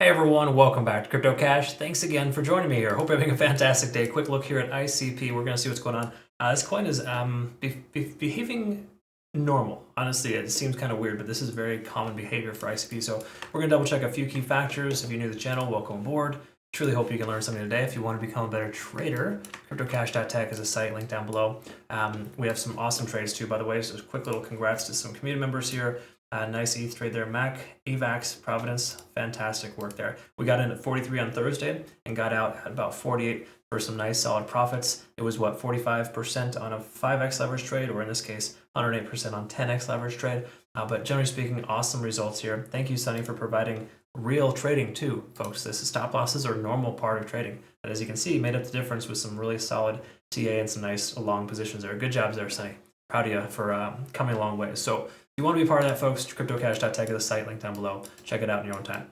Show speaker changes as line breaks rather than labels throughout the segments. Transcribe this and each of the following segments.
Hey everyone, welcome back to Crypto Cash. Thanks again for joining me here. Hope you're having a fantastic day. Quick look here at ICP. We're going to see what's going on. This coin is behaving normal. Honestly, it seems kind of weird, but this is very common behavior for ICP. So we're going to double check a few key factors. If you're new to the channel, welcome aboard. Truly hope you can learn something today. If you want to become a better trader, cryptocash.tech is a site linked down below. We have some awesome trades too, by the way. So just quick little congrats to some community members here. Nice ETH trade there. Mac, AVAX, Providence, fantastic work there. We got in at 43 on Thursday and got out at about 48 for some nice solid profits. It was what, 45% on a 5x leverage trade, or in this case, 108% on 10x leverage trade. But generally speaking, awesome results here. Thank you, Sunny, for providing real trading too, folks. This is stop losses are a normal part of trading. But as you can see, made up the difference with some really solid TA and some nice long positions there. Good jobs there, Sunny. Proud of you for coming a long way. So if you want to be part of that, folks, cryptocash.tech is the site linked down below. Check it out in your own time.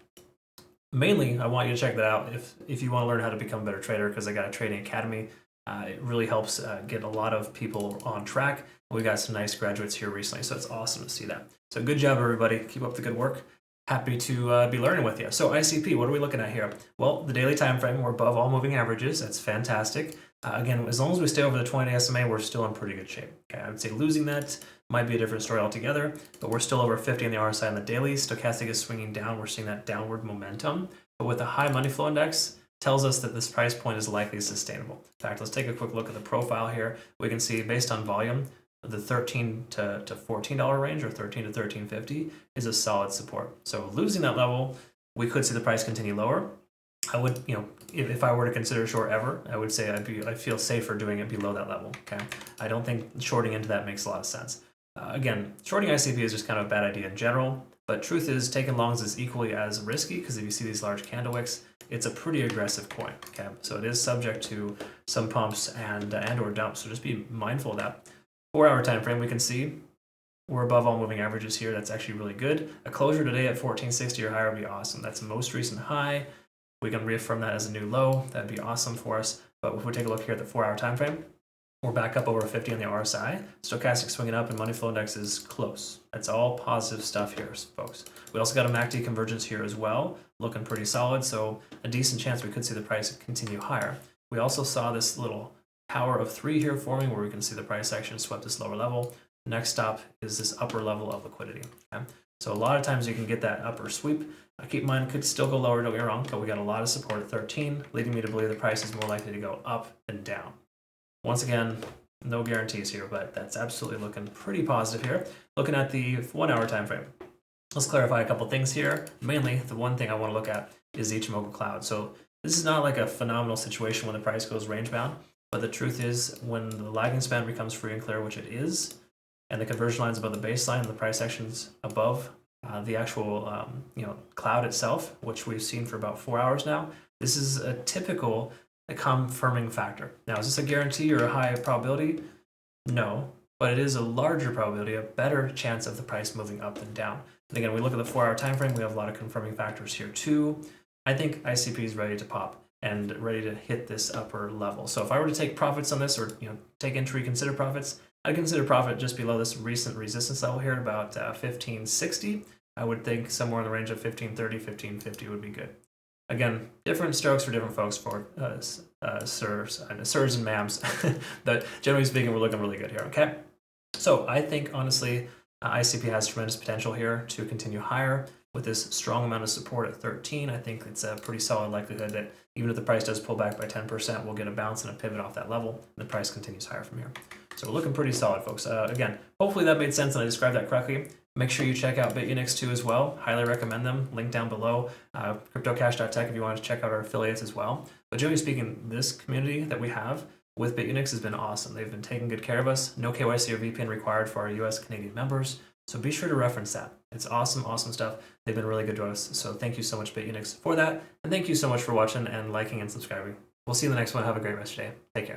Mainly, I want you to check that out if you want to learn how to become a better trader, because I got a trading academy. It really helps get a lot of people on track. We got some nice graduates here recently, so it's awesome to see that. So good job, everybody. Keep up the good work. Happy to be learning with you. So ICP, what are we looking at here? Well, the daily time frame, we're above all moving averages. That's fantastic. Again, as long as we stay over the 20-day SMA, we're still in pretty good shape. Okay, I would say losing that might be a different story altogether, but we're still over 50 on the RSI on the daily. Stochastic is swinging down. We're seeing that downward momentum. But with a high money flow index, tells us that this price point is likely sustainable. In fact, let's take a quick look at the profile here. We can see based on volume, the $13 to $14 range, or $13 to $13.50, is a solid support. So losing that level, we could see the price continue lower. I would, if I were to consider short ever, I would say I feel safer doing it below that level. Okay, I don't think shorting into that makes a lot of sense. Again, shorting ICP is just kind of a bad idea in general. But truth is, taking longs is equally as risky, because if you see these large candle wicks, it's a pretty aggressive coin. Okay, so it is subject to some pumps and or dumps. So just be mindful of that. 4-hour time frame, we can see we're above all moving averages here. That's actually really good. A closure today at 1460 or higher would be awesome. That's the most recent high. We can reaffirm that as a new low. That'd be awesome for us. But if we take a look here at the 4-hour time frame, we're back up over 50 on the RSI. Stochastic swinging up, and money flow index is close. That's all positive stuff here, folks. We also got a MACD convergence here as well, looking pretty solid. So a decent chance we could see the price continue higher. We also saw this little power of 3 here forming, where we can see the price action swept this lower level. Next stop is this upper level of liquidity. Okay? So a lot of times you can get that upper sweep. Keep in mind, it could still go lower, don't get me wrong, but we got a lot of support at 13, leading me to believe the price is more likely to go up than down. Once again, no guarantees here, but that's absolutely looking pretty positive here. Looking at the 1-hour time frame, let's clarify a couple things here. Mainly, the one thing I want to look at is the Ichimoku cloud. So this is not like a phenomenal situation when the price goes range bound, but the truth is, when the lagging span becomes free and clear, which it is, and the conversion line is above the baseline, and the price action's above the actual cloud itself, which we've seen for about 4 hours now, this is a typical confirming factor. Now, is this a guarantee or a high probability? No, but it is a larger probability, a better chance of the price moving up than down. And again, we look at the 4-hour time frame, we have a lot of confirming factors here too. I think ICP is ready to pop and ready to hit this upper level. So if I were to take profits on this, or take entry, consider profits, I'd consider profit just below this recent resistance level here, about 1560. I would think somewhere in the range of 1530, 1550 would be good. Again, different strokes for different folks for sirs and ma'ams, but generally speaking, we're looking really good here, okay? So I think, honestly, ICP has tremendous potential here to continue higher with this strong amount of support at 13. I think it's a pretty solid likelihood that even if the price does pull back by 10%, we'll get a bounce and a pivot off that level, and the price continues higher from here. So we're looking pretty solid, folks. Again, hopefully that made sense and I described that correctly. Make sure you check out Bitunix too as well. Highly recommend them. Link down below. Cryptocash.tech if you want to check out our affiliates as well. But generally speaking, this community that we have with Bitunix has been awesome. They've been taking good care of us. No KYC or VPN required for our US Canadian members. So be sure to reference that. It's awesome, awesome stuff. They've been really good to us. So thank you so much, Bitunix, for that. And thank you so much for watching and liking and subscribing. We'll see you in the next one. Have a great rest of your day. Take care.